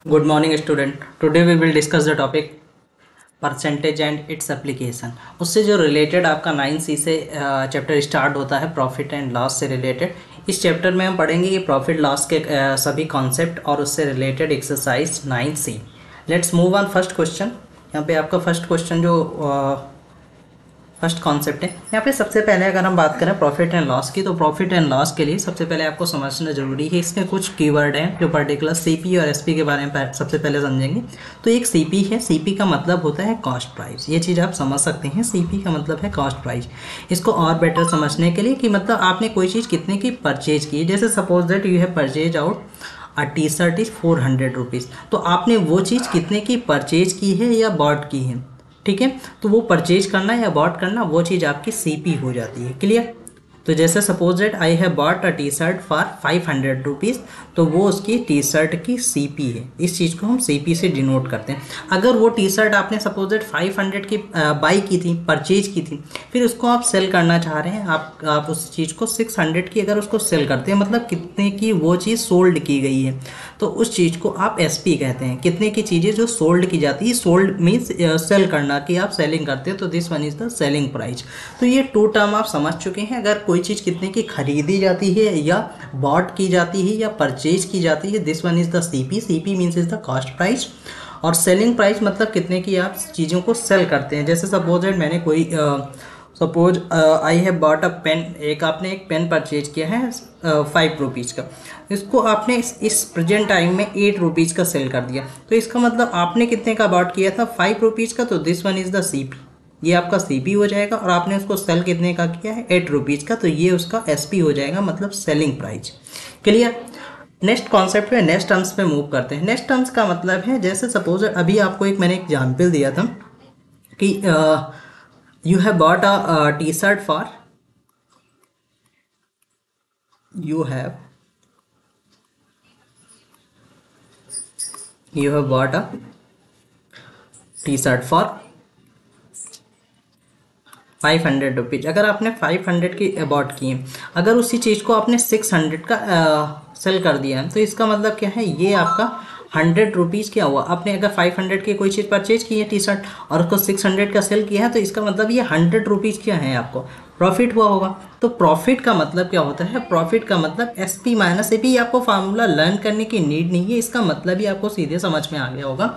Good morning, student. Today we will discuss the topic percentage and its application. उससे जो related आपका 9C से chapter start होता है, प्रॉफिट एंड लॉस से रिलेटेड। इस चैप्टर में हम पढ़ेंगे कि प्रॉफिट लॉस के सभी कॉन्सेप्ट और उससे related exercise 9C। Let's move on first question. यहाँ पे आपका फर्स्ट क्वेश्चन जो फर्स्ट कॉन्सेप्ट है, यहाँ पे सबसे पहले अगर हम बात करें प्रॉफिट एंड लॉस की, तो प्रॉफिट एंड लॉस के लिए सबसे पहले आपको समझना जरूरी है। इसमें कुछ कीवर्ड हैं जो पर्टिकुलर सीपी और एसपी के बारे में सबसे पहले समझेंगे। तो एक सीपी है, सीपी का मतलब होता है कॉस्ट प्राइस। ये चीज़ आप समझ सकते हैं, सीपी का मतलब है कॉस्ट प्राइस। इसको और बेटर समझने के लिए कि मतलब आपने कोई चीज़ कितने की परचेज की है। जैसे suppose that you have purchase out a T shirt is 400 rupees, तो आपने वो चीज़ कितने की परचेज की है या बॉट की है। ठीक है, तो वो परचेज करना या बॉट करना, वो चीज़ आपकी सीपी हो जाती है। क्लियर। तो जैसे suppose that I have bought a T shirt for 500 rupees, तो वो उसकी टी शर्ट की सीपी है। इस चीज़ को हम सीपी से डिनोट करते हैं। अगर वो टी शर्ट आपने सपोज दैट 500 की बाई की थी, परचेज की थी, फिर उसको आप सेल करना चाह रहे हैं, आप उस चीज़ को 600 की अगर उसको सेल करते हैं, मतलब कितने की वो चीज़ सोल्ड की गई है, तो उस चीज़ को आप एसपी कहते हैं। कितने की चीज़ें जो सोल्ड की जाती है, सोल्ड मीन्स सेल करना, कि आप सेलिंग करते हो, तो this one is the selling price. तो ये टू टर्म आप समझ चुके हैं। अगर कोई चीज़ कितने की खरीदी जाती है या बॉट की जाती है या परचेज की जाती है, this one is the CP. CP means is the cost price. और सेलिंग प्राइस मतलब कितने की आप चीज़ों को सेल करते हैं। जैसे सपोज दैट मैंने कोई suppose I have bought a pen, आपने एक पेन परचेज किया है 5 रुपीज़ का, इसको आपने इस प्रेजेंट टाइम में 8 रुपीज़ का सेल कर दिया। तो इसका मतलब आपने कितने का बॉट किया था, 5 रुपीज़ का, तो this one is the CP. ये आपका सीपी हो जाएगा। और आपने उसको सेल कितने का किया है, 8 रुपीज़ का, तो ये उसका एसपी हो जाएगा, मतलब selling price. Clear. Next concept पे, नेक्स्ट टर्म्स पे मूव करते हैं। नेक्स्ट टर्म्स का मतलब है, जैसे सपोज अभी आपको मैंने एक एग्जाम्पल दिया था कि you have bought a T shirt for, you have bought a t-shirt for 500 rupees. अगर आपने 500 की अबॉट की है, अगर उसी चीज़ को आपने 600 का सेल कर दिया है, तो इसका मतलब क्या है, ये आपका 100 रुपीज़ क्या हुआ। आपने अगर 500 की कोई चीज़ परचेज की है टी शर्ट, और उसको 600 का सेल किया है, तो इसका मतलब ये 100 रुपीज़ क्या है, आपको प्रॉफिट हुआ होगा। तो प्रॉफिट का मतलब क्या होता है, प्रॉफिट का मतलब S P minus A P. आपको फार्मूला लर्न करने की नीड नहीं है, इसका मतलब ही आपको सीधे समझ में आ गया होगा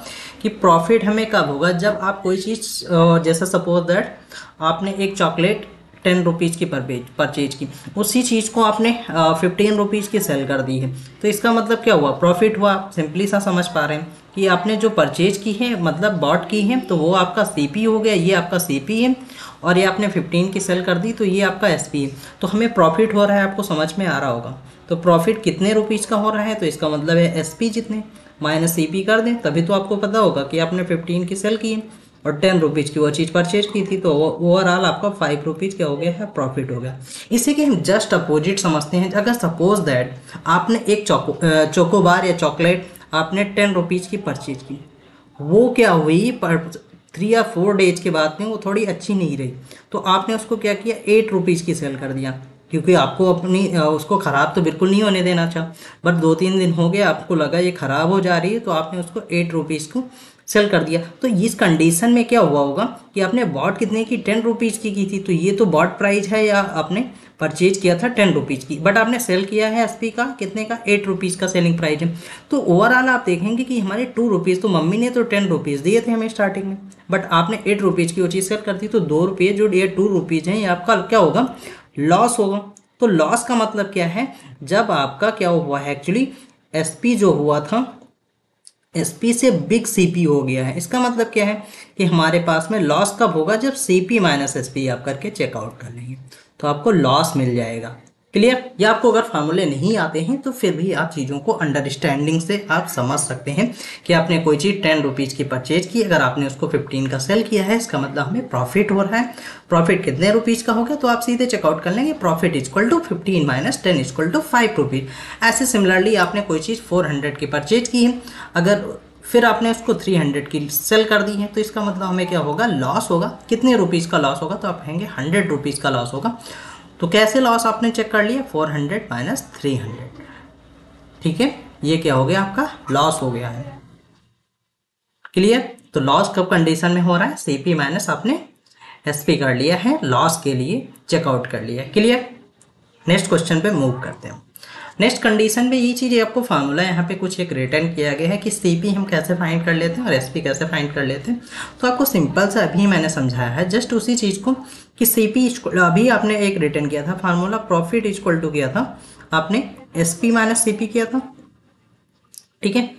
कि प्रॉफिट हमें कब होगा, जब आप कोई चीज़ जैसे सपोज दैट आपने एक चॉकलेट 10 रुपीज़ की परचेज की, उसी चीज़ को आपने 15 रुपीज़ की सेल कर दी है, तो इसका मतलब क्या हुआ, प्रॉफिट हुआ। सिंपली सा समझ पा रहे हैं कि आपने जो परचेज की है, मतलब बॉट की है, तो वो आपका सीपी हो गया, ये आपका सीपी है। और ये आपने 15 की सेल कर दी, तो ये आपका एसपी है। तो हमें प्रॉफिट हो रहा है, आपको समझ में आ रहा होगा। तो प्रॉफिट कितने रुपीज़ का हो रहा है, तो इसका मतलब है एसपी जितने माइनस सीपी कर दें, तभी तो आपको पता होगा कि आपने 15 की सेल की है और 10 रुपीज़ की वो चीज़ परचेज की थी, तो ओवरऑल आपका 5 रुपीज़ क्या हो गया है, प्रॉफिट हो गया। इसी के हम जस्ट अपोजिट समझते हैं। अगर सपोज दैट आपने एक चोकोबार या चॉकलेट आपने 10 रुपीज़ की परचेज की, वो क्या हुई, 3 या 4 डेज के बाद में वो थोड़ी अच्छी नहीं रही, तो आपने उसको क्या किया, 8 रुपीज़ की सेल कर दिया, क्योंकि आपको अपनी उसको ख़राब तो बिल्कुल नहीं होने देना चाह, बट 2-3 दिन हो गए, आपको लगा ये ख़राब हो जा रही है, तो आपने उसको 8 रुपीज़ को सेल कर दिया। तो इस कंडीशन में क्या हुआ होगा कि आपने बॉट कितने की, 10 रुपीज़ की थी, तो ये तो बॉट प्राइस है, या आपने परचेज किया था 10 रुपीज़ की, बट आपने सेल किया है एसपी का कितने का, 8 रुपीज़ का सेलिंग प्राइस है। तो ओवरऑल आप देखेंगे कि हमारे 2 रुपीज़, तो मम्मी ने तो 10 रुपीज़ दिए थे हमें स्टार्टिंग में, बट आपने 8 रुपीज़ की वो चीज़ सेल कर दी, तो 2 रुपये जो ये 2 रुपीज़ हैं, ये आपका क्या होगा, लॉस होगा। तो लॉस का मतलब क्या है, जब आपका क्या हुआ है, एक्चुअली एसपी जो हुआ था, एसपी से बिग सीपी हो गया है। इसका मतलब क्या है कि हमारे पास में लॉस कब होगा, जब सीपी माइनस एसपी आप करके चेकआउट कर लेंगे, तो आपको लॉस मिल जाएगा। क्लियर। या आपको अगर फार्मूले नहीं आते हैं, तो फिर भी आप चीज़ों को अंडरस्टैंडिंग से आप समझ सकते हैं कि आपने कोई चीज़ 10 रुपीज़ की परचेज की, अगर आपने उसको 15 का सेल किया है, इसका मतलब हमें प्रॉफिट हो रहा है। प्रॉफिट कितने रुपीज़ का हो गया, तो आप सीधे चेकआउट कर लेंगे, profit equal to 15 minus 10 equal to 5 rupees. ऐसे सिमिलरली आपने कोई चीज़ 400 की परचेज की है, अगर फिर आपने उसको 300 की सेल कर दी है, तो इसका मतलब हमें क्या होगा, लॉस होगा। कितने रुपीज़ का लॉस होगा, तो आप कहेंगे 100 रुपीज़ का लॉस होगा। तो कैसे लॉस आपने चेक कर लिया, 400 माइनस 300, ठीक है, ये क्या हो गया, आपका लॉस हो गया है। क्लियर। तो लॉस कब कंडीशन में हो रहा है, सीपी माइनस आपने एसपी कर लिया है, लॉस के लिए चेकआउट कर लिया है। क्लियर। नेक्स्ट क्वेश्चन पे मूव करते हैं। नेक्स्ट कंडीशन में ये चीज़ आपको फार्मूला यहाँ पे कुछ एक रिटर्न किया गया है कि सीपी हम कैसे फाइंड कर लेते हैं और एसपी कैसे फाइंड कर लेते हैं। तो आपको सिंपल सा अभी मैंने समझाया है जस्ट उसी चीज़ को कि सीपी अभी आपने एक रिटर्न किया था फार्मूला, प्रॉफिट इक्वल टू किया था आपने एसपी माइनस सीपी किया था। ठीक है।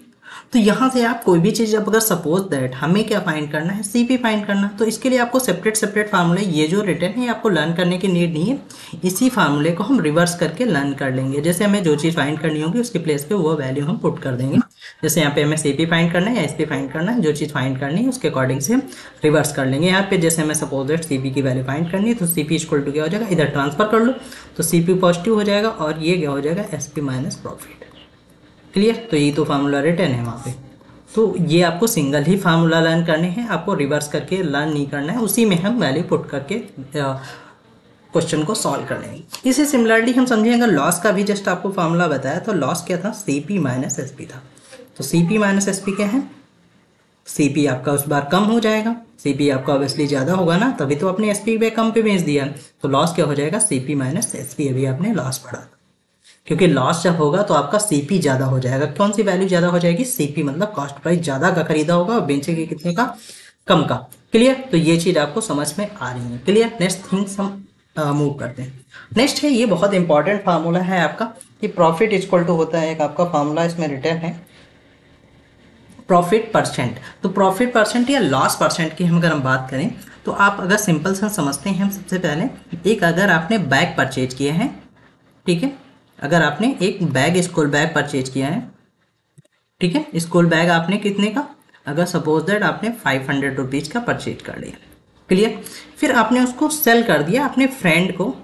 तो यहाँ से आप कोई भी चीज़, अब अगर सपोज दैट हमें क्या फाइंड करना है, सीपी फाइंड करना, तो इसके लिए आपको सेपरेट फार्मूले, ये जो रिटर्न है आपको लर्न करने की नीड नहीं है, इसी फार्मूले को हम रिवर्स करके लर्न कर लेंगे। जैसे हमें जो चीज़ फाइंड करनी होगी उसके प्लेस पे वो वैल्यू हम पुट कर देंगे। जैसे यहाँ पे हमें सीपी फाइंड करना है या एसपी फाइंड करना है, जो चीज़ फाइंड करनी है उसके अकॉर्डिंग से हम रिवर्स कर लेंगे। यहाँ पे जैसे हमें सपोज दैट सीपी की वैल्यू फाइंड करनी है तो सीपी इक्वल टू क्या हो जाएगा, इधर ट्रांसफर कर लो तो सीपी पॉजिटिव हो जाएगा और ये क्या हो जाएगा, एसपी माइनस प्रॉफिट। क्लियर। तो ये तो फार्मूला रिटर्न है वहाँ पे। तो ये आपको सिंगल ही फार्मूला लर्न करने हैं, आपको रिवर्स करके लर्न नहीं करना है, उसी में हम वैल्यू पुट करके क्वेश्चन को सॉल्व कर लेंगे। इसे सिमिलरली हम समझें, अगर लॉस का भी जस्ट आपको फार्मूला बताया तो लॉस क्या था, सीपी माइनस एसपी था। तो सीपी माइनस एसपी क्या है, सीपी आपका उस बार कम हो जाएगा, सीपी आपका ऑब्वियसली ज़्यादा होगा ना, तभी तो आपने एसपी पे कम पे बेच दिया। तो लॉस क्या हो जाएगा, सीपी माइनस एसपी। अभी आपने लॉस पढ़ा था, क्योंकि लॉस जब होगा तो आपका सीपी ज़्यादा हो जाएगा। कौन सी वैल्यू ज़्यादा हो जाएगी, सीपी, मतलब कॉस्ट प्राइस ज़्यादा का खरीदा होगा और बेचेंगे कितने का, कम का। क्लियर। तो ये चीज़ आपको समझ में आ रही है। क्लियर। नेक्स्ट थिंग्स हम मूव करते हैं। नेक्स्ट है, ये बहुत इंपॉर्टेंट फार्मूला है आपका कि प्रॉफिट इक्वल टू होता है, एक आपका फार्मूला इसमें रिटर्न है, प्रॉफिट परसेंट। तो प्रॉफिट परसेंट या लॉस परसेंट की हम अगर हम बात करें तो आप अगर सिंपल सा समझते हैं, हम सबसे पहले एक, अगर आपने बैग परचेज किया है, ठीक है, अगर आपने एक बैग, स्कूल बैग परचेज किया है, ठीक है, स्कूल बैग आपने कितने का, अगर सपोज दैट आपने 500 रुपीज़ का परचेज कर लिया। क्लियर। फिर आपने उसको सेल कर दिया अपने फ्रेंड को,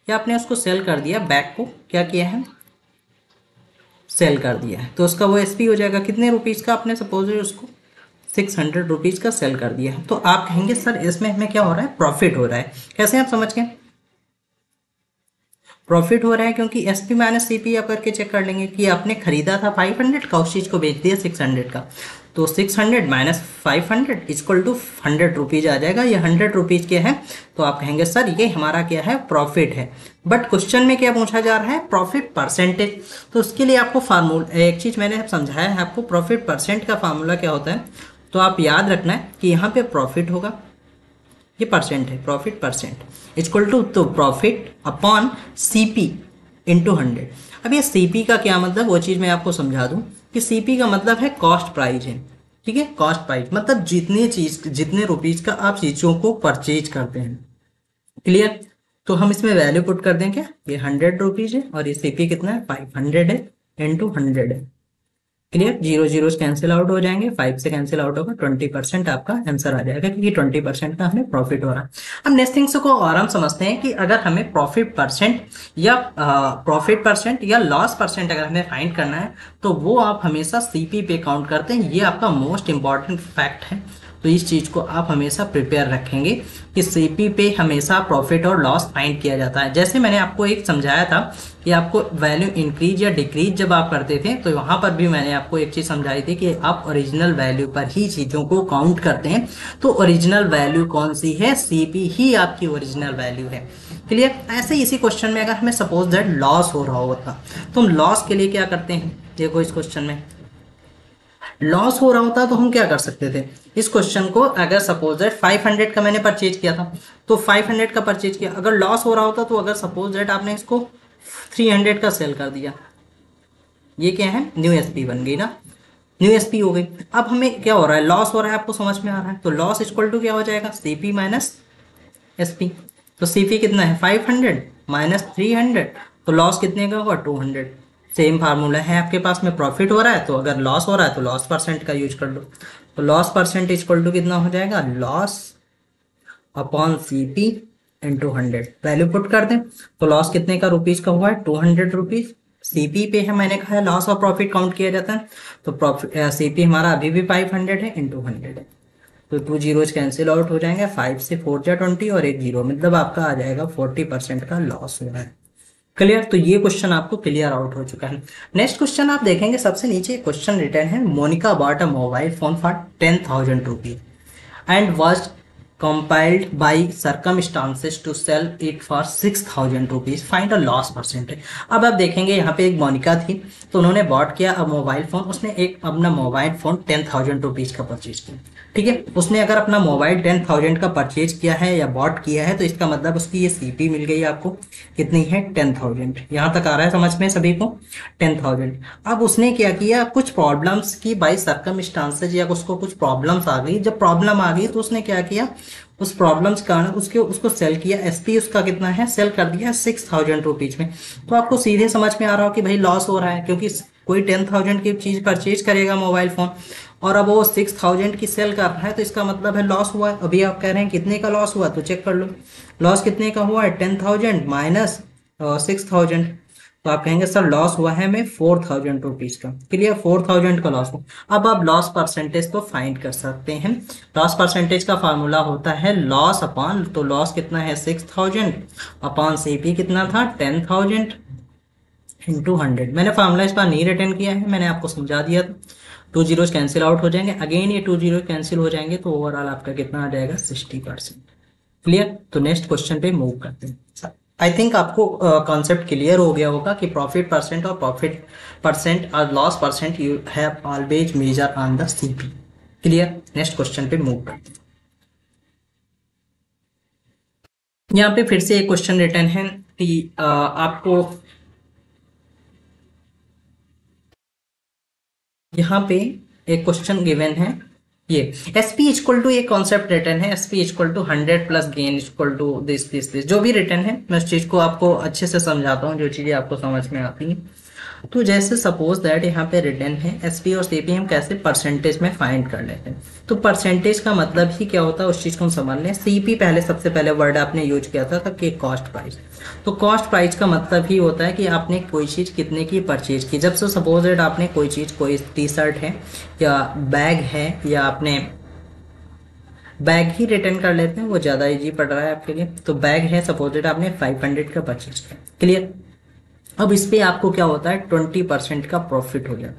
या आपने उसको सेल कर दिया, बैग को क्या किया है, सेल कर दिया है, तो उसका वो एसपी हो जाएगा कितने रुपीज़ का, आपने सपोज उसको 600 रुपीज़ का सेल कर दिया है। तो आप कहेंगे सर इसमें हमें क्या हो रहा है, प्रॉफिट हो रहा है। कैसे आप समझ गए, प्रॉफिट हो रहा है क्योंकि एसपी माइनस सीपी आप करके चेक कर लेंगे कि आपने खरीदा था 500 का, उस चीज़ को बेच दिया 600 का, तो 600 माइनस 500 इक्वल टू 100 रुपीज़ आ जाएगा। ये 100 रुपीज़ क्या है, तो आप कहेंगे सर ये हमारा क्या है, प्रॉफिट है। बट क्वेश्चन में क्या पूछा जा रहा है, प्रॉफिट परसेंटेज। तो उसके लिए आपको फार्मूला, एक चीज़ मैंने समझाया है आपको, प्रॉफिट परसेंट का फार्मूला क्या होता है, तो आप याद रखना है कि यहाँ पे प्रॉफिट होगा, ये परसेंट है, प्रॉफिट परसेंट इक्वल टू, तो प्रॉफिट अपॉन सीपी इंटू 100। अब ये सीपी का क्या मतलब, वो चीज़ मैं आपको समझा दूं कि सीपी का मतलब है कॉस्ट प्राइस है। ठीक है, कॉस्ट प्राइस मतलब जितने रुपीज़ का आप चीज़ों को परचेज करते हैं। क्लियर। तो हम इसमें वैल्यू पुट कर दें क्या, ये 100 रुपीज़ है और ये सीपी कितना है, 500 है, इंटू 100 है। Clear. Zero zeros cancel out हो जाएंगे, 5 से कैंसिल आउट होगा, 20% आपका आंसर आ जाएगा, क्योंकि 20% का हमें प्रॉफिट हो रहा है। अब नेक्स्ट थिंग्स को और हम समझते हैं कि अगर हमें प्रॉफिट परसेंट या लॉस परसेंट अगर हमें फाइंड करना है तो वो आप हमेशा सीपी पे काउंट करते हैं। ये आपका मोस्ट इंपॉर्टेंट फैक्ट है, तो इस चीज़ को आप हमेशा प्रिपेयर रखेंगे कि सीपी पे हमेशा प्रॉफिट और लॉस फाइंड किया जाता है। जैसे मैंने आपको एक समझाया था कि आपको वैल्यू इंक्रीज या डिक्रीज जब आप करते थे, तो वहाँ पर भी मैंने आपको एक चीज़ समझाई थी कि आप ओरिजिनल वैल्यू पर ही चीज़ों को काउंट करते हैं। तो ओरिजिनल वैल्यू कौन सी है, सीपी ही आपकी ओरिजिनल वैल्यू है। क्लियर। ऐसे इसी क्वेश्चन में अगर हमें सपोज दैट लॉस हो रहा होता तो हम लॉस के लिए क्या करते हैं, देखो इस क्वेश्चन में लॉस हो रहा होता तो हम क्या कर सकते थे, इस क्वेश्चन को अगर सपोज दैट 500 का मैंने परचेज किया था, तो 500 का परचेज किया, अगर लॉस हो रहा होता तो अगर सपोज दैट आपने इसको 300 का सेल कर दिया, ये क्या है, न्यू एसपी बन गई ना, न्यू एसपी हो गई। अब हमें क्या हो रहा है, लॉस हो रहा है, आपको समझ में आ रहा है, तो लॉस इक्वल टू क्या हो जाएगा, सीपी माइनस एसपी। तो सीपी कितना है, 500 माइनस 300, तो लॉस कितने का होगा, 200। सेम फार्मूला है आपके पास में, प्रॉफिट हो रहा है तो अगर लॉस हो रहा है तो लॉस परसेंट का यूज कर लो। तो लॉस परसेंट इक्वल टू कितना हो जाएगा, loss upon CP into 100। Value put कर दें तो लॉस कितने का रुपीज़ का हुआ है, 200 रुपीज़। सीपी पे है, मैंने कहा है लॉस और प्रॉफिट काउंट किया जाता है, तो प्रॉफिट सीपी हमारा अभी भी 500 है, इंटू 100 है, तो 2 जीरोज कैंसिल आउट हो जाएंगे, 5 से 4 जा 20 और 1 जीरो, मतलब आपका आ जाएगा 40% का लॉस हो रहा है। क्लियर। तो ये क्वेश्चन आपको क्लियर आउट हो चुका है। नेक्स्ट क्वेश्चन आप देखेंगे, सबसे नीचे क्वेश्चन रिटर्न है, Monica bought a mobile phone for 10,000 rupees and was compelled by circumstances to sell it for 6,000 rupees. Find a loss percentage. अब आप देखेंगे यहाँ पे एक मोनिका थी, तो उन्होंने बॉट किया अब मोबाइल फोन, उसने एक अपना मोबाइल फोन 10,000 रुपीज का परचेज किया। ठीक है, उसने अगर अपना मोबाइल 10,000 का परचेज किया है या बॉट किया है, तो इसका मतलब उसकी ये सीपी मिल गई आपको, कितनी है 10,000। यहाँ तक आ रहा है समझ में सभी को, 10,000। अब उसने क्या किया, कुछ प्रॉब्लम्स की बाई सर्कमस्टांसेज, या उसको कुछ प्रॉब्लम्स आ गई, जब प्रॉब्लम आ गई तो उसने क्या किया, उस प्रॉब्लम्स के कारण उसको सेल किया। एसपी उसका कितना है, सेल कर दिया 6,000 रुपीज में। तो आपको सीधे समझ में आ रहा हो कि भाई लॉस हो रहा है, क्योंकि कोई 10,000 की चीज परचेज करेगा मोबाइल फोन और अब वो 6,000 की सेल कर रहा है, तो इसका मतलब है लॉस हुआ है। अभी आप कह रहे हैं कितने का लॉस हुआ, तो चेक कर लो लॉस कितने का हुआ है, 10,000 माइनस 6,000। तो आप कहेंगे सर लॉस हुआ है हमें 4,000 रुपीज का। क्लियर, 4,000 का लॉस हुआ। अब आप लॉस परसेंटेज को फाइंड कर सकते हैं। लॉस परसेंटेज का फार्मूला होता है लॉस अपॉन, तो लॉस कितना है 6,000 अपॉन सीपी कितना था 10,000 इंटू 100। मैंने फार्मूला इसका नहीं रिटर्न किया है, मैंने आपको समझा दिया था। 2 जीरोज कैंसिल आउट हो जाएंगे, अगेन ये 2 जीरो कैंसिल हो जाएंगे, तो ओवरऑल आपका कितना आ जाएगा 60%। क्लियर। तो नेक्स्ट क्वेश्चन पे मूव करते हैं। आई थिंक आपको कॉन्सेप्ट क्लियर हो गया होगा कि प्रॉफिट परसेंट और प्रॉफिट परसेंट और loss percent you have always major on the CP. Clear. Next question पे मूव करते हैं। यहाँ पे फिर से एक क्वेश्चन रिटर्न है कि आपको यहाँ पे एक क्वेश्चन गिवन है, ये एसपी इक्वल टू, एक कॉन्सेप्ट रिटर्न है, SP equal to 100 plus gain equal to this, जो भी रिटर्न है मैं उस चीज को आपको अच्छे से समझाता हूँ, जो चीजें आपको समझ में आती हैं। तो जैसे सपोज दैट यहाँ पे रिटर्न है एसपी और सीपी, हम कैसे परसेंटेज में फाइंड कर लेते हैं। तो परसेंटेज का मतलब ही क्या होता है उस चीज को हम समझ लें। सीपी पहले, सबसे पहले वर्ड आपने यूज किया था कि कॉस्ट प्राइस। तो कॉस्ट प्राइस का मतलब ही होता है कि आपने कोई चीज कितने की परचेज की। जब से सपोज दैट आपने कोई चीज, कोई टी शर्ट है या बैग है, या आपने बैग ही रिटर्न कर लेते हैं, वो ज़्यादा इजी पड़ रहा है आपके लिए। तो बैग है, सपोज दैट आपने 500 का परचेज किया। क्लियर। अब इस पे आपको क्या होता है 20% का प्रॉफिट हो गया।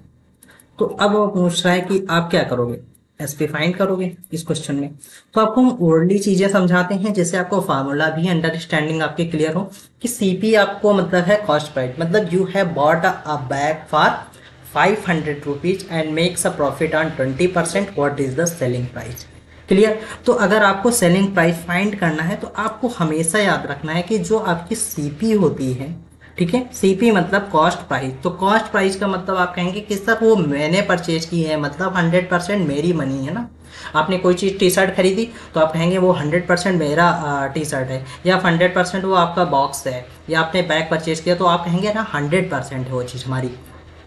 तो अब वो पूछ रहा है कि आप क्या करोगे, एसपी फाइंड करोगे इस क्वेश्चन में। तो आपको हम ओरली चीजें समझाते हैं, जैसे आपको फार्मूला भी अंडरस्टैंडिंग आपकी क्लियर हो कि सीपी आपको मतलब है कॉस्ट प्राइस, मतलब you have bought a bag for 500 rupees and makes a profit on 20%, what is the selling price. Clear. तो अगर आपको सेलिंग प्राइस फाइंड करना है, तो आपको हमेशा याद रखना है कि जो आपकी सीपी होती है, ठीक है, सीपी मतलब कॉस्ट प्राइस। तो कॉस्ट प्राइस का मतलब आप कहेंगे कि सर वो मैंने परचेज की है, मतलब 100% मेरी मनी है ना। आपने कोई चीज़ टी शर्ट खरीदी तो आप कहेंगे वो 100% मेरा टी शर्ट है, या 100% वो आपका बॉक्स है, या आपने बैग परचेज किया तो आप कहेंगे ना 100% है वो चीज़ हमारी।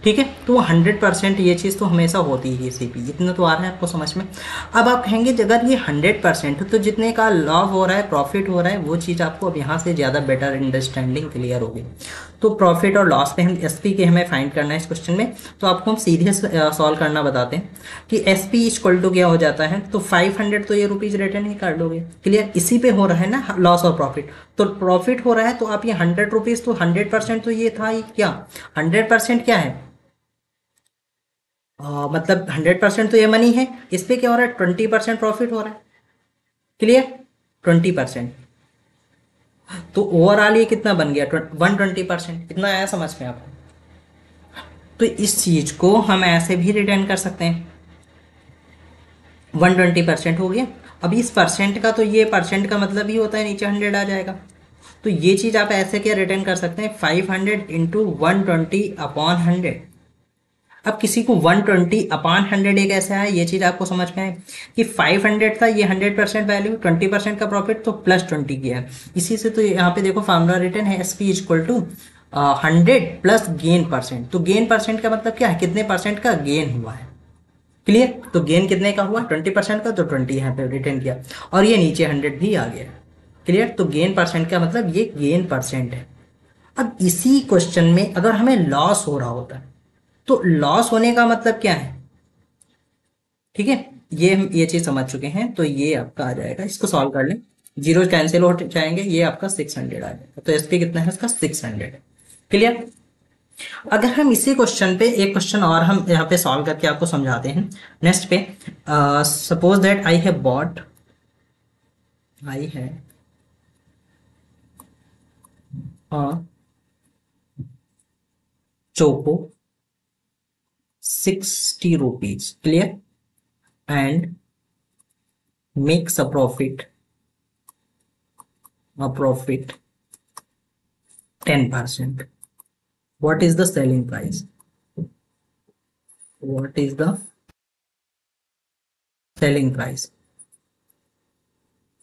ठीक है, तो 100% ये चीज़ तो हमेशा होती ही सीपी। इतना तो आ रहा है आपको समझ में। अब आप कहेंगे अगर ये 100% तो जितने का लॉस हो रहा है, प्रॉफिट हो रहा है, वो चीज़ आपको अब यहाँ से ज़्यादा बेटर अंडरस्टैंडिंग क्लियर होगी। तो प्रॉफिट और लॉस पे हम एसपी के हमें फाइंड करना है इस क्वेश्चन में। तो आपको हम सीधे सॉल्व करना बताते हैं कि एसपी इक्वल टू क्या हो जाता है। तो 500 तो ये रुपीज़ रिटर्न ही कर दोगे। क्लियर। इसी पे हो रहा है ना लॉस और प्रॉफिट। तो प्रॉफिट हो रहा है तो आप ये 100 रुपीज़, तो 100% तो ये था ही क्या, 100% क्या है, मतलब 100% तो ये मनी है। इस पे क्या हो रहा है 20% प्रॉफिट हो रहा है। क्लियर। 20%, तो ओवरऑल ये कितना बन गया 120%। कितना आया समझ में आपको। तो इस चीज को हम ऐसे भी रिटर्न कर सकते हैं, 120% हो गया। अब इस परसेंट का, तो ये परसेंट का मतलब ही होता है नीचे 100 आ जाएगा। तो ये चीज आप ऐसे क्या रिटर्न कर सकते हैं 500 इंटू 120 अपॉन 100। अब किसी को 120 अपॉन 100 एक ऐसा है, ये चीज़ आपको समझ में है कि 500 था, ये 100% वैल्यू, 20% का प्रॉफिट, तो प्लस 20 किया है। इसी से तो यहाँ पे देखो फार्मूला रिटर्न है SP equal to 100 plus gain percent. तो गेन परसेंट का मतलब क्या है, कितने परसेंट का गेन हुआ है। क्लियर। तो गेन कितने का हुआ 20% का, तो 20 यहाँ पे रिटर्न किया, और ये नीचे 100 भी आ गया। क्लियर। तो गेन परसेंट का मतलब ये गेन परसेंट है। अब इसी क्वेश्चन में अगर हमें लॉस हो रहा होता है, तो लॉस होने का मतलब क्या है। ठीक है, ये हम ये चीज समझ चुके हैं। तो ये आपका आ जाएगा, इसको सॉल्व कर लें, जीरो कैंसिल हो जाएंगे, ये आपका 600 आ जाएगा। तो एसपी कितना है इसका 600 है। क्लियर। अगर हम इसी क्वेश्चन पे एक क्वेश्चन और हम यहाँ पे सॉल्व करके आपको समझाते हैं नेक्स्ट पे। सपोज दैट आई है choco 60 rupees, clear, and makes a profit 10%. What is the selling price? What is the selling price?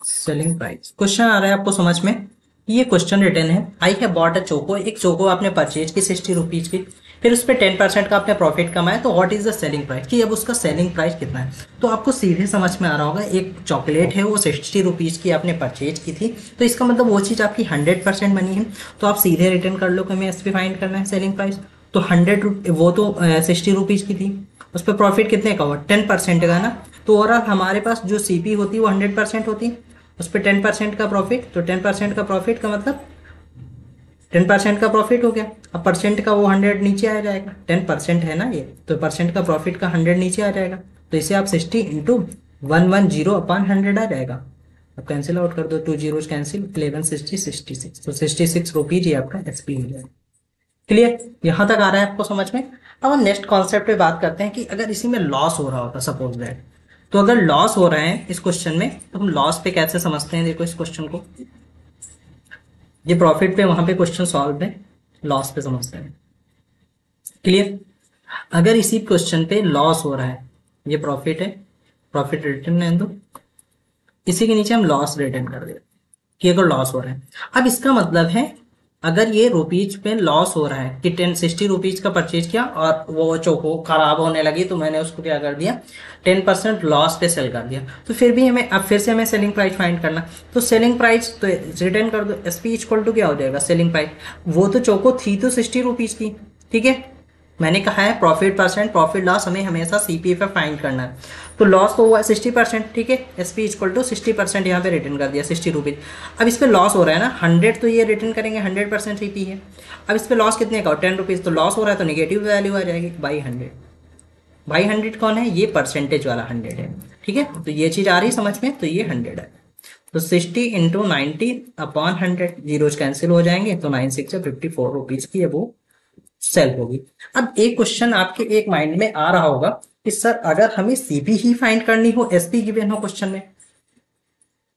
Selling price question आ रहा है आपको समझ में। ये क्वेश्चन रिटर्न है, आई है बॉट अ चोको, एक चोको आपने परचेज की 60 रुपीज की, फिर उस पर 10% का आपने प्रॉफिट कमाया, तो what is the selling price, कि अब उसका सेलिंग प्राइस कितना है। तो आपको सीधे समझ में आ रहा होगा, एक चॉकलेट है वो 60 रुपीज की आपने परचेज की थी, तो इसका मतलब वो चीज़ आपकी 100% बनी है। तो आप सीधे रिटर्न कर लो कि हमें एस पी फाइंड करना है सेलिंग प्राइस। तो 100 वो तो 60 रुपीज़ की थी, उस पर प्रॉफिट कितने का हुआ, 10% का ना। तो ओवरऑल हमारे पास जो सी पी होती है वो 100% होती, उस पर 10% का प्रॉफिट, तो 10% का प्रॉफिट का मतलब 10% का प्रॉफिट हो गया। अब परसेंट का वो 100 नीचे आ जाएगा, 10% है ना ये, तो परसेंट का प्रॉफिट का 100 नीचे आ जाएगा, तो इसे आप 60 इंटू 110/100 आ जाएगा। अब कैंसिल आउट कर दो, 2 जीरोस कैंसिल, 11 60 66, तो 66 रुपीज ये आपका एसपी हो जाएगा। क्लियर, यहाँ तक आ रहा है आपको समझ में। अब हम नेक्स्ट कॉन्सेप्ट पे बात करते हैं कि अगर इसी में लॉस हो रहा होता, सपोज दैट, तो अगर लॉस हो रहा है इस क्वेश्चन में, तो हम लॉस पे कैसे समझते हैं, देखो इस क्वेश्चन को, ये प्रॉफिट पे वहां पे क्वेश्चन सॉल्व है, लॉस पे समझते हैं। क्लियर, अगर इसी क्वेश्चन पे लॉस हो रहा है, ये प्रॉफिट है, प्रॉफिट रिटर्न है, तो इसी के नीचे हम लॉस रिटर्न कर देते कि अगर लॉस हो रहा है। अब इसका मतलब है अगर ये रुपीज पे लॉस हो रहा है कि 60 रुपीज का परचेज किया और वो चोको खराब होने लगी, तो मैंने उसको क्या कर दिया, 10% लॉस पे सेल कर दिया, तो फिर भी हमें अब फिर से हमें सेलिंग प्राइस फाइंड करना। तो सेलिंग प्राइस तो रिटर्न कर दो, एस पी इक्वल टू क्या हो जाएगा, सेलिंग प्राइस। वो तो चोको थी तो 60 रुपीज की, ठीक है, मैंने कहा है प्रॉफिट परसेंट, प्रॉफिट लॉस हमें हमेशा सीपीएफ फाइंड करना है। तो लॉस तो हुआ 60%, ठीक है, एस पी इक्वल टू 60% यहाँ पे रिटर्न कर दिया 60 रुपीज। अब इस पर लॉस हो रहा है ना 100, तो ये रिटर्न करेंगे 100% सीपी है। अब इस पर लॉस कितने का, 10 रुपीज़, तो लॉस हो रहा है तो निगेटिव वैल्यू आ जाएगी बाई 100। बाई 100 कौन है, ये परसेंटेज वाला 100 है, ठीक है, तो ये चीज़ आ रही समझ में, तो ये 100 है। तो 60 इंटू 90/100, जीरोज कैंसिल हो जाएंगे, तो 9 6 54 रुपीज़ की है वो सेल होगी। अब एक क्वेश्चन आपके एक माइंड में आ रहा होगा कि सर अगर हमें सीपी ही फाइंड करनी हो, एसपी गिवन हो क्वेश्चन में,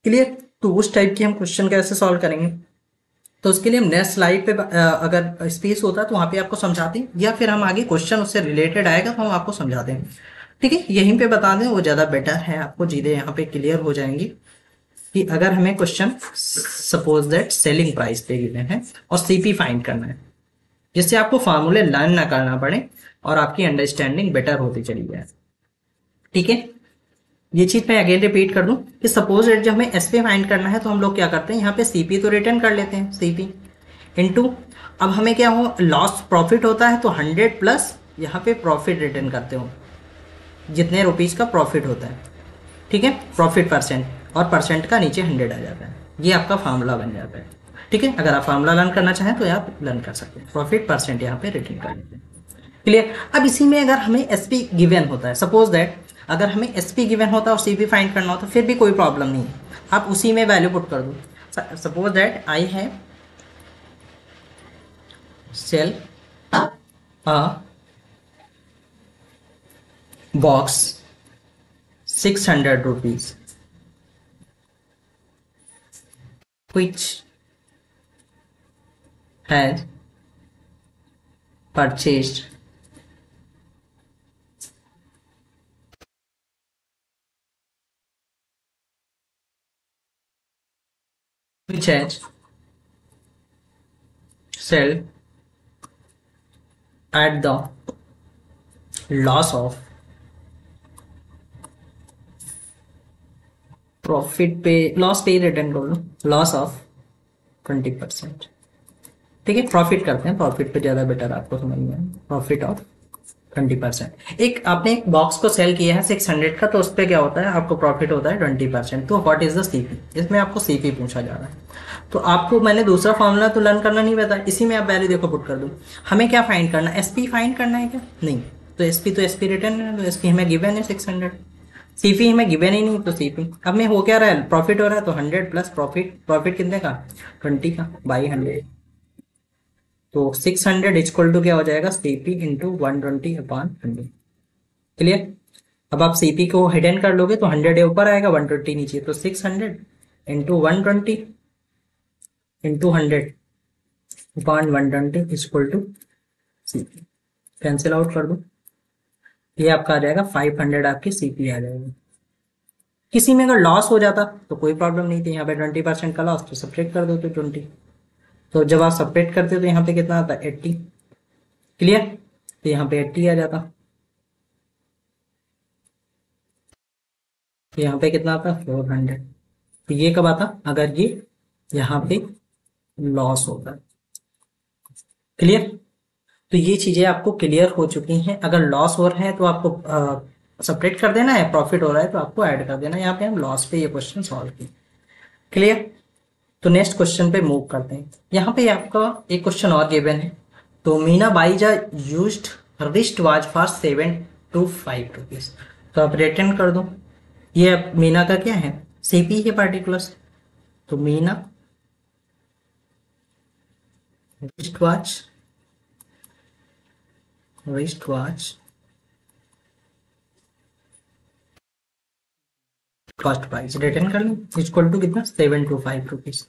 क्लियर, तो उस टाइप की हम क्वेश्चन कैसे सॉल्व करेंगे। तो उसके लिए हम नेक्स्ट स्लाइड पे अगर स्पेस होता तो वहां पे आपको समझाते हैं, या फिर हम आगे क्वेश्चन उससे रिलेटेड आएगा तो हम आपको समझाते हैं, ठीक है, यहीं पे बता दें वो ज़्यादा बेटर है, आपको चीज़ें यहाँ पे क्लियर हो जाएंगी कि अगर हमें question suppose that selling price पे गिवन है और सीपी फाइंड करना है, जिससे आपको फार्मूले लर्न ना करना पड़े और आपकी अंडरस्टैंडिंग बेटर होती चली जाए, ठीक है। ये चीज मैं अगेन रिपीट कर दूं कि सपोज जब हमें एस पी फाइंड करना है तो हम लोग क्या करते हैं, यहाँ पे सीपी तो रिटर्न कर लेते हैं, सीपी इनटू, अब हमें क्या हो, लॉस प्रॉफिट होता है तो 100 प्लस यहाँ पे प्रॉफिट रिटर्न करते हो, जितने रुपीज का प्रॉफिट होता है, ठीक है, प्रॉफिट परसेंट, और परसेंट का नीचे 100 आ जाता है, ये आपका फार्मूला बन जाता है, ठीक है। अगर आप फार्मूला लर्न करना चाहें तो आप लर्न कर सकते हैं, प्रॉफिट परसेंट यहाँ पे रिटर्न कर लेते हैं, क्लियर। अब इसी में अगर हमें एस पी गिवन होता है, सपोज दैट अगर हमें एस पी गिवन होता है और सी पी फाइंड करना होता, फिर भी कोई प्रॉब्लम नहीं है, आप उसी में वैल्यू पुट कर दो। सपोज दैट आई है sell a box 600 rupees which has purchased which has sell at the loss of profit पे, लॉस पे ही रिटर्न कर लो, लॉस ऑफ 20%, ठीक है, प्रॉफिट करते हैं, प्रॉफिट पे ज़्यादा बेटर आपको समझ में, प्रॉफिट ऑफ 20%। एक आपने एक बॉक्स को सेल किया है 600 का, तो उस पर क्या होता है, आपको प्रॉफिट होता है 20%। तो व्हाट इज द सीपी, इसमें आपको सीपी पूछा जा रहा है। तो आपको मैंने दूसरा फॉर्मूला तो लर्न करना नहीं पता, इसी में आप वैल्यू देखो पुट कर दो। हमें क्या फाइंड करना है, एसपी फाइंड करना है क्या, नहीं। तो एसपी रिटर्न है, तो एसपी हमें गिवन है 600। सीपी हमें गिवन ही नहीं, तो सीपी अब में हो क्या रहा है, प्रॉफिट हो रहा है, तो 100 प्लस प्रॉफिट, प्रॉफिट कितने का, 20 का, बाई 100। तो 600 इक्वल टू क्या हो जाएगा, सीपी इंटू 120/100। क्लियर। अब आप सीपी को हिडन कर लोगे तो 100 ऊपर आएगा, 120 नीचे, तो 600 into 120 into 100/120 equal to CP. Cancel out कर दो, ये आपका आ जाएगा 500, आपकी सीपी आ जाएगी। किसी में अगर लॉस हो जाता तो कोई प्रॉब्लम नहीं थी, यहाँ पे 20% का लॉस, तो सब्ट्रैक्ट कर दो तो 20। तो जब आप सब्ट्रैक्ट करते हो तो यहाँ पे कितना आता है, 80। क्लियर। तो यहाँ पे 80 आ जाता, तो यहाँ पे कितना आता, 400। तो ये कब आता, अगर ये यहाँ पे लॉस होता है। क्लियर। तो ये चीजें आपको क्लियर हो चुकी हैं। अगर लॉस हो रहा है तो आपको सब्ट्रैक्ट कर देना है, प्रॉफिट हो रहा है तो आपको ऐड कर देना है। यहाँ पे हम लॉस पे ये क्वेश्चन सॉल्व किए। क्लियर। तो नेक्स्ट क्वेश्चन पे मूव करते हैं। यहाँ पे आपका एक क्वेश्चन और गिवन है। तो Meena Baija used wrist watch for 7 to 5 rupees. तो आप रिटर्न कर दो। ये अब मीना का क्या है, सीपी है पार्टिकुलर्स। तो Meena wrist watch cost price return कर लो, इक्वल टू कितना, 7 to 5 रुपीज।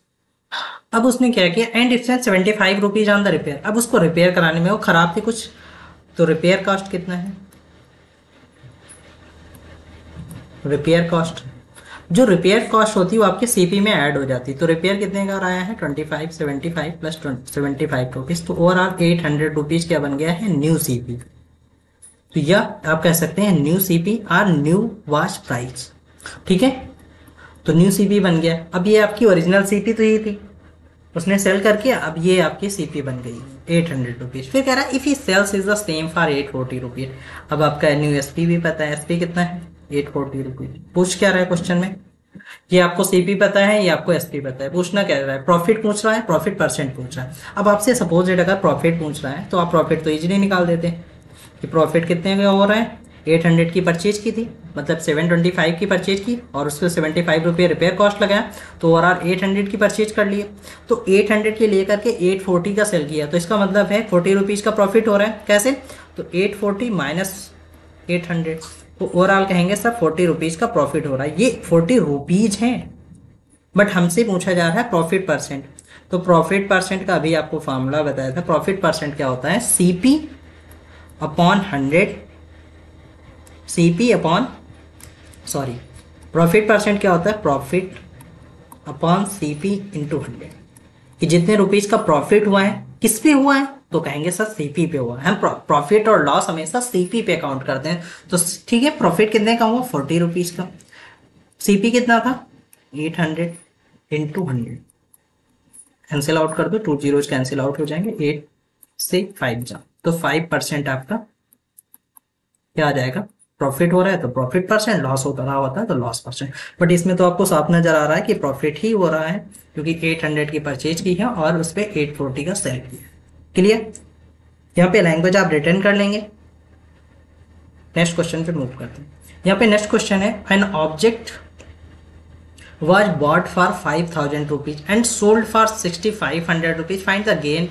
अब उसने क्या किया, एंड इसने 75 रुपीज ऑन द रिपेयर। अब उसको रिपेयर कराने में वो खराब थी कुछ, तो रिपेयर कॉस्ट कितना है, रिपेयर कॉस्ट, जो रिपेयर कॉस्ट होती है वो आपके सीपी में ऐड हो जाती है। तो रिपेयर कितने का आया है, 25, 75 प्लस 75 रुपीज। तो ओवरऑल 800 रुपीज क्या बन गया है, न्यू सीपी। तो यह आप कह सकते हैं न्यू सीपी और न्यू वॉच प्राइस। ठीक है। तो न्यू सीपी बन गया। अब ये आपकी ओरिजिनल सीपी तो ये थी, उसने सेल करके अब ये आपकी सीपी बन गई 800 रुपीज। फिर कह रहा है if he sells is the same for 840 rupees. अब आपका न्यू एसपी भी पता है, एसपी कितना है, 840 रुपीज। पूछ क्या रहा है क्वेश्चन में, ये आपको सीपी पता है, ये आपको एसपी पता है, पूछना क्या रहा है, प्रॉफिट पूछ रहा है, प्रॉफिट परसेंट पूछ रहा है। अब आपसे सपोज अगर प्रॉफिट पूछ रहा है तो आप प्रॉफिट तो इजीली निकाल देते हैं कि प्रॉफिट कितने का हो रहा है, 800 की परचेज की थी, मतलब 725 की परचेज की और उसको 75 रुपये रिपेयर कॉस्ट लगाया, तो ओवरऑल 800 की परचेज कर लिए। तो 800 के लेकर के 840 का सेल किया, तो इसका मतलब है 40 रुपीज़ का प्रॉफिट हो रहा है। कैसे, तो 840 माइनस 800, तो ओवरऑल कहेंगे सर 40 रुपीज़ का प्रॉफिट हो रहा है। ये 40 रुपीज़ हैं, बट हमसे पूछा जा रहा है प्रॉफिट परसेंट। तो प्रॉफिट परसेंट का अभी आपको फार्मूला बताया था। प्रॉफिट परसेंट क्या होता है, CP upon 100, CP upon sorry profit percent क्या होता है, प्रॉफिट अपॉन सीपी इंटू 100, कि जितने रुपीज का प्रॉफिट हुआ है किस पे हुआ है, तो कहेंगे सर सीपी पे हुआ है। हम प्रॉफिट और लॉस हमेशा सीपी पे काउंट करते हैं। तो ठीक है, प्रॉफिट कितने का हुआ, 40 रुपीज का, सीपी कितना था 800 इंटू 100। कैंसिल आउट कर दो, 2 जीरोज कैंसिल आउट हो जाएंगे, 8 से 5 जा, तो 5% आपका क्या आ जाएगा, प्रॉफिट हो रहा है तो प्रॉफिट परसेंट, लॉस हो रहा होता है तो लॉस परसेंट। बट इसमें तो आपको साफ नजर आ रहा है कि प्रॉफिट ही हो रहा है, क्योंकि 800 की परचेज की है और उस पर 840 का सेल किया। क्लियर। यहाँ पे लैंग्वेज आप रिटर्न कर लेंगे। नेक्स्ट क्वेश्चन पे मूव करते हैं। यहाँ पे नेक्स्ट क्वेश्चन है, an object was bought for 5000 rupees and sold for 6500 rupees, find the gain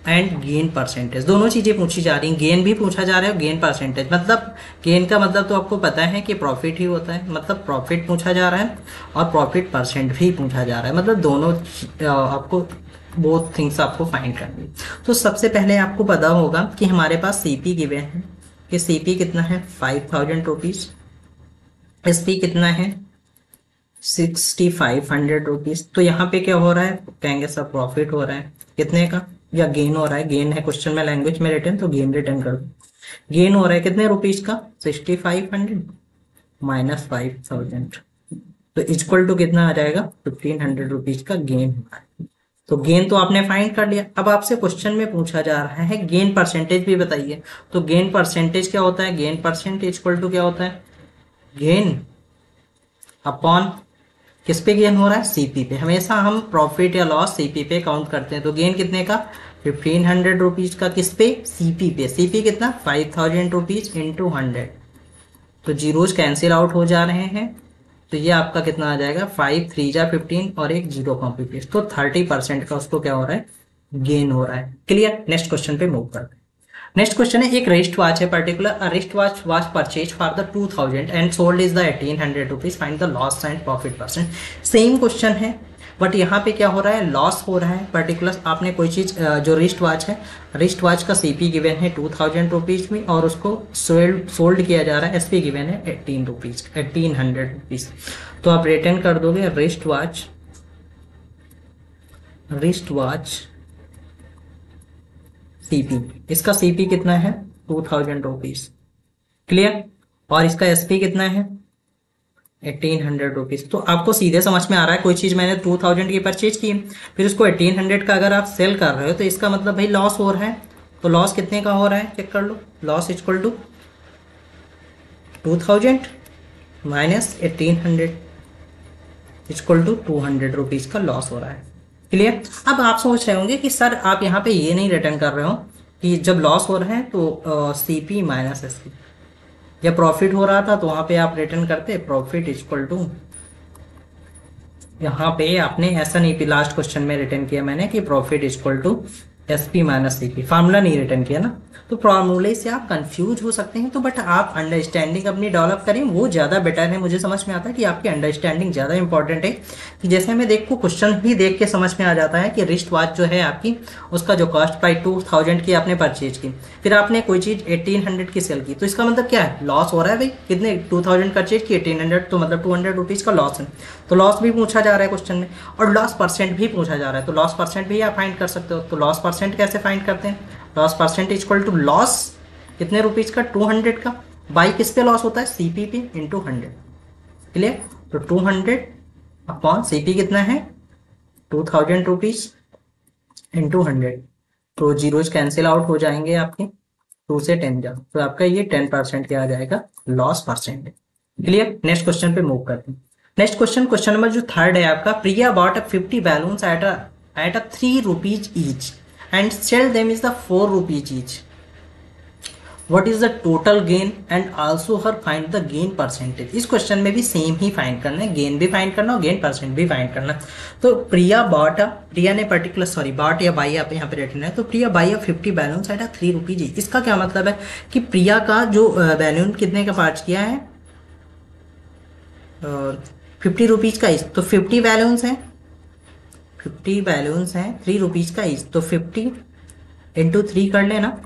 and gain percentage. दोनों चीज़ें पूछी जा रही हैं, गेन भी पूछा जा रहा है और गेन परसेंटेज। मतलब गेन का मतलब तो आपको पता है कि प्रॉफिट ही होता है, मतलब प्रॉफिट पूछा जा रहा है और प्रॉफिट परसेंट भी पूछा जा रहा है, मतलब दोनों आपको बोथ थिंग्स आपको फाइंड करनी है। तो सबसे पहले आपको पता होगा कि हमारे पास सीपी गिवन है कि सीपी कितना है 5000 रुपीज़, एसपी कितना है 6500 रुपीज़। तो यहाँ पे क्या हो रहा है, कहेंगे सब प्रॉफिट हो रहा है कितने का, या गेन हो रहा है, गेन है क्वेश्चन में लैंग्वेज में रिटर्न, तो गेन रिटर्न कर दो। गेन हो रहा है कितने रुपीज का, 6500 माइनस 5000, तो इक्वल टू कितना आ जाएगा, 1500 रुपीज का गेन हो रहा है। तो गेन तो आपने फाइंड कर लिया। अब आपसे क्वेश्चन में पूछा जा रहा है गेन परसेंटेज भी बताइए। तो गेन परसेंटेज क्या होता है? गेन परसेंटेज इक्वल टू क्या होता है? गेन अपॉन किस पे गेन हो रहा है? सीपी पे। हमेशा हम प्रॉफिट या लॉस सीपी पे काउंट करते हैं। तो गेन कितने का? 1500 रुपीज का। किस पे? सीपी पे। सीपी कितना? 5000 रुपीज इंटू 100। तो जीरोज कैंसिल आउट हो जा रहे हैं। तो ये आपका कितना आ जाएगा? 5 3 जा 15 और एक जीरो कॉपी पेस्ट। तो 30% का उसको क्या हो रहा है? गेन हो रहा है। क्लियर? नेक्स्ट क्वेश्चन पे मूव करते हैं। नेक्स्ट क्वेश्चन है, एक रिस्ट वॉच है particular, a wrist watch was purchase for the 2000 and sold is the 1800 rupees, find the loss and profit percent. Same question है बट यहाँ पे क्या हो रहा है? लॉस हो रहा है। पर्टिकुलर आपने कोई चीज़ जो रिस्ट वॉच है, रिस्ट वॉच का सीपी गिवन है 2000 रुपीज में और उसको सोल्ड किया जा रहा है, एसपी गिवन है 1800 रुपीज। तो आप रिटर्न कर दोगे रिस्ट वॉच सीपी। इसका सीपी कितना है? 2000 रुपीज। क्लियर? और इसका एसपी कितना है? 1800 रुपीज। तो आपको सीधे समझ में आ रहा है कोई चीज मैंने 2000 की परचेज की फिर उसको 1800 का अगर आप सेल कर रहे हो तो इसका मतलब भाई लॉस हो रहा है। तो लॉस कितने का हो रहा है? चेक कर लो। Loss equal to 2000 minus 1800 equal to 200 rupees का लॉस हो रहा है। क्लियर? अब आप सोच रहे होंगे कि सर आप यहाँ पे ये नहीं रिटर्न कर रहे हो कि जब लॉस हो रहा है तो सीपी माइनस एसपी। जब प्रॉफिट हो रहा था तो वहां पे आप रिटर्न करते प्रॉफिट इक्वल टू, यहाँ पे आपने ऐसा नहीं, लास्ट क्वेश्चन में रिटर्न किया मैंने कि profit equal to SP minus CP. Formula नहीं रिटर्न किया ना। तो फार्मूले से आप कंफ्यूज हो सकते हैं। तो बट आप अंडरस्टैंडिंग अपनी डेवलप करें, वो ज़्यादा बेटर है। मुझे समझ में आता है कि आपकी अंडरस्टैंडिंग ज़्यादा इंपॉर्टेंट है। कि जैसे मैं देखो क्वेश्चन ही देख के समझ में आ जाता है कि रिस्ट वॉच जो है आपकी, उसका जो कॉस्ट प्राइस 2000 की आपने परचेज की, फिर आपने कोई चीज़ 1800 की सेल की, तो इसका मतलब क्या है? लॉस हो रहा है भाई। कितने? 2000 परचेज की, 1800, तो मतलब 200 रुपीज़ का लॉस है। तो लॉस भी पूछा जा रहा है क्वेश्चन में और लॉस परसेंट भी पूछा जा रहा है। तो लॉस परसेंट भी आप फाइंड कर सकते हो। तो लॉस परसेंट कैसे फाइंड करते हैं? Loss percent equal to loss कितने रुपीज का? 200 का। बाई किस पे लॉस होता है? सीपी पे इंटू 100। क्लियर? तो 200 अपॉन सीपी कितना है? 2000 रुपीज इंटू 100। तो जीरोज कैंसिल आउट हो जाएंगे आपके, 2 से 10 जा, तो आपका ये 10% क्या आ जाएगा? Loss percent. Clear? Next question पे मूव करते हैं। नेक्स्ट क्वेश्चन, क्वेश्चन नंबर जो थर्ड है आपका, Priya bought a 50 balloons at a 3 rupees each and sell them is the 4 rupees each. What is the total gain and also her find the gain percentage. इस question में भी same ही find करना है, gain भी find करना और gain percent भी find करना। तो प्रिया ने पर्टिकुलर, सॉरी बॉट या बाई आप यहाँ पे रिटर्न है, तो प्रिया बाई 50 बैलून्स एट 3 रुपीज। इसका क्या मतलब है कि प्रिया का जो बैलून कितने का पार्च किया है? 50 रुपीज का इस, तो 50 बैलून्स हैं, 50 बैलून्स हैं 3 रुपीज का इस, तो 50 इंटू 3 कर लेना।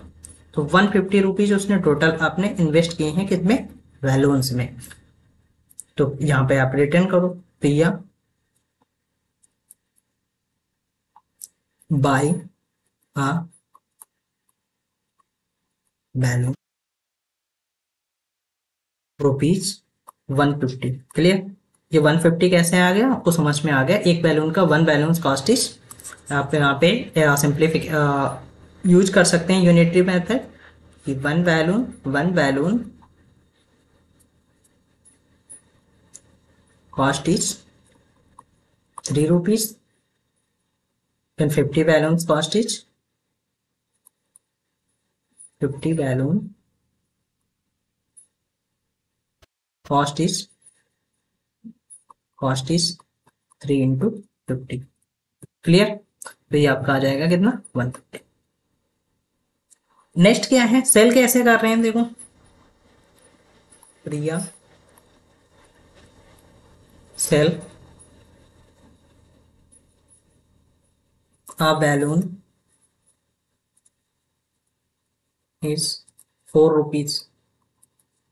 तो 150 रुपीज उसने टोटल आपने इन्वेस्ट किए हैं कितने? बैलून्स में। तो यहाँ पे आप रिटर्न करो, प्रिया बाय आ बैलून रुपीज 150। क्लियर? ये 150 कैसे आ गया आपको समझ में आ गया? एक बैलून का वन बैलून कॉस्ट इज, आप यहाँ पे सिंप्लीफिक यूज कर सकते हैं यूनिटरी मेथड कि one balloon cost is 3 rupees then 50 balloon cost is 50 balloon cost is 3 into 50। Clear? तो ये आपका आ जाएगा कितना? 150। नेक्स्ट क्या है? सेल कैसे कर रहे हैं देखो, Priya sell a balloon is 4 rupees.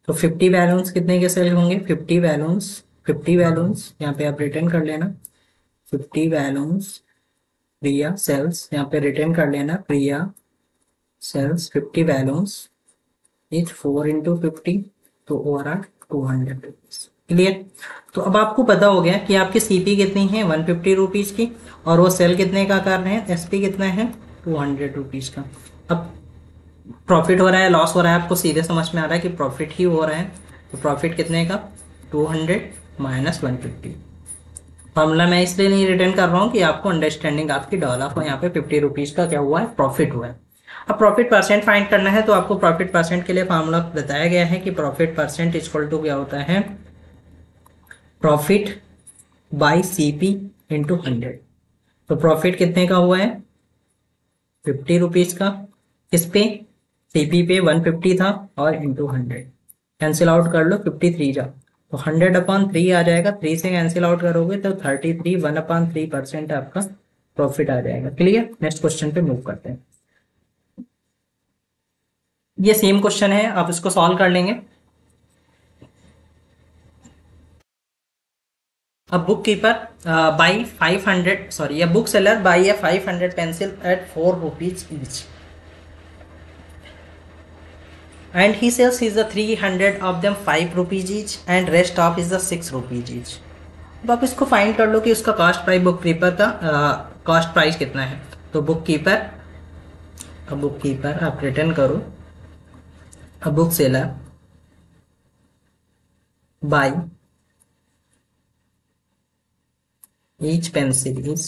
तो 50 बैलून्स कितने के सेल होंगे? 50 बैलून्स यहाँ पे आप रिटर्न कर लेना। 50 बैलून्स प्रिया सेल्स, यहाँ पे रिटर्न कर लेना, प्रिया सेल्स 50 बैलून्स इज 4 इंटू 50, तो ओवरऑल 200 रुपीज। क्लियर। तो अब आपको पता हो गया कि आपकी सीपी कितनी है 150 रुपीज़ की, और वो सेल कितने का कर रहे हैं, एसपी कितना है 200 रुपीज़ का। अब प्रॉफिट हो रहा है लॉस हो रहा है, आपको सीधे समझ में आ रहा है कि प्रॉफिट ही हो रहा है। तो प्रॉफिट कितने का 200 माइनस 150। फॉर्मूला मैं इसलिए नहीं रिटर्न कर रहा हूँ कि आपको अंडरस्टैंडिंग आपकी डेवलप हो। यहाँ पे 50 रुपीज़ का क्या हुआ है, प्रॉफिट हुआ है। अब प्रॉफिट परसेंट फाइंड करना है, तो आपको प्रॉफिट परसेंट के लिए फार्मूला बताया गया है कि प्रॉफिट परसेंट इक्वल टू क्या होता है, प्रॉफिट बाई सीपी इंटू 100। तो प्रॉफिट कितने का हुआ है 50 रुपीज़ का, किस पे, सीपी पे 150 था, और इंटू 100। कैंसिल आउट कर लो, 53 जा, तो 100/3 आ जाएगा। 3 से कैंसिल आउट करोगे तो 33, 1/3% आपका प्रॉफिट आ जाएगा। क्लियर। नेक्स्ट क्वेश्चन पे मूव करते हैं। ये सेम क्वेश्चन है, आप इसको सॉल्व कर लेंगे। अब book keeper by 500, sorry, book seller by a 500 pencil at 4 rupees each, and he sells his the 300 of them 5 rupees each, and rest of is the 6 rupees each। अब आप इसको find कर लो कि उसका कॉस्ट प्राइस, बुक कीपर का cost price कितना है। तो बुक कीपर आप रिटर्न करो, अब book seller by each pencil is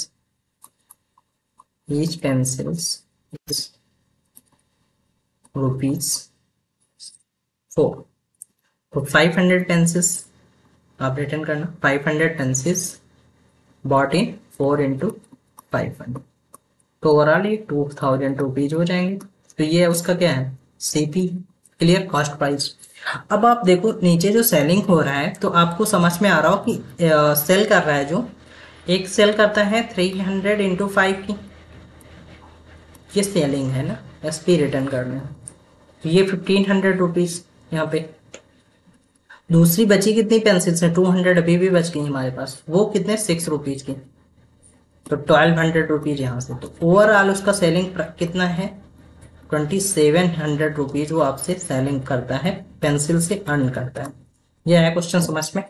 rupees 4। तो 500 पेंसिल्स आप रिटर्न करना, 500 पेंसिल्स बॉट इन 4 इंटू 500, तो ओवरऑल ये 2000 रुपीज हो जाएंगे। तो ये उसका क्या है, सीपी। Clear, cost price. अब आप देखो नीचे जो सेलिंग हो रहा है, तो आपको समझ में आ रहा हो कि सेल कर रहा है, जो एक सेल करता है 300 इंटू 5 की, ये सेलिंग है ना, एसपी रिटर्न करना है। तो ये 1500 रुपीज़ यहाँ पे। दूसरी बची कितनी पेंसिल्स है, 200 अभी भी बच गई हमारे पास, वो कितने 6 रुपीज़ की, तो 1200 रुपीज़ यहाँ से। तो ओवरऑल उसका सेलिंग कितना है 2700 रुपीज़, वो आपसे सेलिंग करता है, पेंसिल से अर्न करता है। ये है क्वेश्चन समझ में।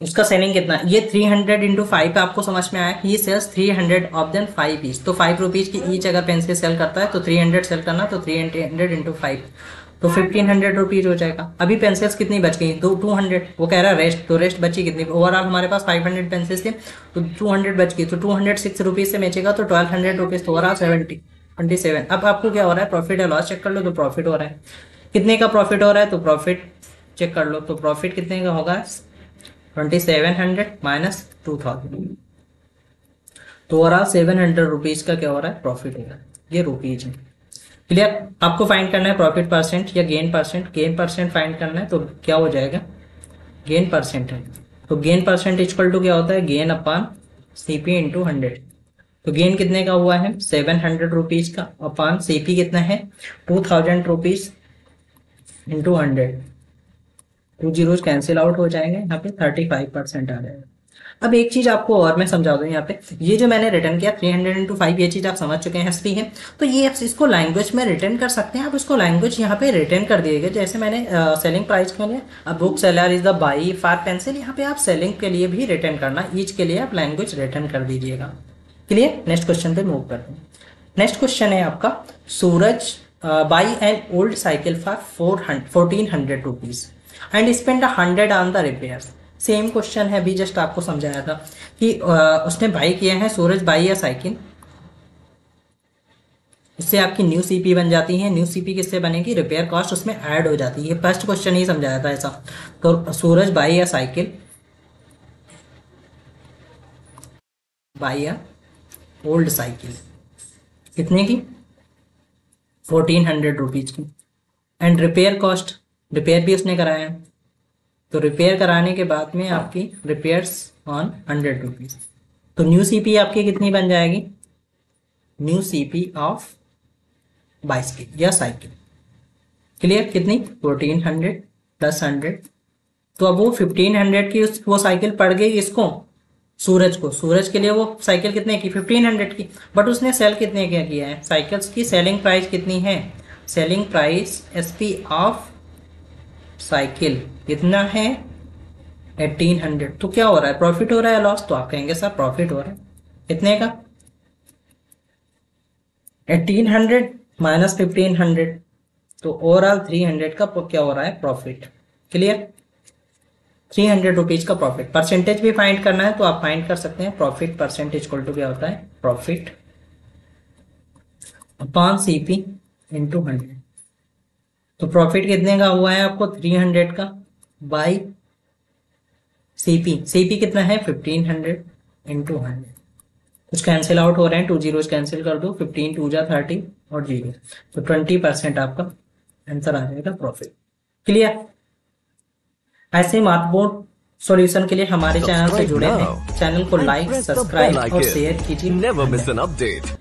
उसका सेलिंग कितना है, ये 300 इंटू 5 आपको समझ में आया, ये सेल्स 300 ऑफ देन 5 ईच, तो 5 रुपीज़ की ईच अगर पेंसिल सेल करता है तो 300 सेल करना, तो 300 इंटू 5, तो 1500 रुपीज़ हो जाएगा। अभी पेंसिल्स कितनी बच गई, तो 200, वो कह रहा है रेस्ट, तो रेस्ट बची कितनी, ओवरऑल हमारे पास 500 पेंसिल्स थे, तो 200 बच गई, तो 206 रुपीज़ से बेचेगा, तो 1200 रुपीज़, तो ओवरऑल 27। अब आपको क्या हो रहा है, प्रॉफिट या लॉस चेक कर लो, तो प्रॉफिट हो रहा है। कितने का प्रॉफिट हो रहा है, तो प्रॉफिट चेक कर लो, तो प्रॉफिट कितने का होगा 2700 माइनस 2000, तो ओवरऑल 700 रुपीज़ का क्या हो रहा है, प्रॉफिट हो रहा है। ये रुपीज़ है। क्लियर। आपको फाइंड करना है प्रॉफिट परसेंट या gain percent. Gain percent find करना है, तो क्या हो जाएगा, गेन परसेंट है, तो गेन परसेंट इक्वल टू क्या होता है, गेन अपॉन सीपी इंटू 100। तो गेन कितने का हुआ है 700 रुपीज़ का, अपॉन सीपी कितना है 2000 rupees into 100, 2 zeros cancel out हो जाएंगे, यहाँ पे 35% आ जाएगा। अब एक चीज आपको और मैं समझा दूं, यहाँ पे ये जो मैंने रिटर्न किया 300 इंटू 5, ये चीज आप समझ चुके हैं, एसपी है। तो ये आप इसको लैंग्वेज में रिटर्न कर सकते हैं, आप इसको लैंग्वेज यहाँ पे रिटर्न कर दिएगा, जैसे मैंने सेलिंग प्राइस के लिए, अब book seller is the by for pencil, यहाँ पे आप सेलिंग के लिए भी रिटर्न करना, ईच के लिए आप लैंग्वेज रिटर्न कर दीजिएगा। क्लियर। नेक्स्ट क्वेश्चन पे मूव करते हैं। नेक्स्ट क्वेश्चन है आपका, Suraj buy an old cycle for 1400 rupees and spend 100 on the repair. Same question है, अभी जस्ट आपको समझाया था कि उसने बाई किया है, सूरज बाई या साइकिल, इससे आपकी न्यू सीपी बन जाती है। न्यू सीपी किससे बनेगी, रिपेयर कॉस्ट उसमें ऐड हो जाती है। फर्स्ट क्वेश्चन ही समझाया था ऐसा। तो सूरज बाई या साइकिल, बाई या ओल्ड साइकिल, कितने की 1400 रुपीज़ की, एंड रिपेयर कॉस्ट, रिपेयर भी उसने कराया है, तो रिपेयर कराने के बाद में आपकी रिपेयर्स ऑन 100 रुपीज़, तो न्यू सीपी आपकी कितनी बन जाएगी, न्यू सीपी ऑफ बाइसिकल या साइकिल। क्लियर। कितनी 1400 प्लस 100, तो अब वो 1500 की वो साइकिल पड़ गई इसको, सूरज को। सूरज के लिए वो साइकिल कितने की 1500 की, बट उसने सेल कितने क्या किया है, साइकिल्स की सेलिंग प्राइस कितनी है, selling price SP of cycle कितना है 1800, तो क्या हो रहा है, प्रॉफिट हो रहा है लॉस? तो आप कहेंगे सर प्रॉफिट हो रहा है। कितने का? 1800 माइनस 1500, तो ओवरऑल 300 का क्या हो रहा है, प्रॉफिट। क्लियर? 300 रुपीज का प्रॉफिट। परसेंटेज भी फाइंड करना है तो आप फाइंड कर सकते हैं, प्रॉफिट परसेंटेज इक्वल टू क्या होता है, प्रॉफिट अपॉन सीपी इंटू 100। तो प्रॉफिट कितने का हुआ है आपको, 300 का, बाई सीपी कितना है, 1500 इंटू 100। कुछ कैंसिल आउट हो रहे हैं, 2 जीरोस कैंसिल कर दो, 15 2 जा 30 और 0, तो 20% आपका आंसर आ जाएगा प्रॉफिट। क्लियर? ऐसे महत्वपूर्ण सॉल्यूशन के लिए हमारे चैनल से Subscribe जुड़े now हैं, चैनल को and like, press the bell subscribe और icon. शेयर कीजिए। Never miss धन्यवाद। an update.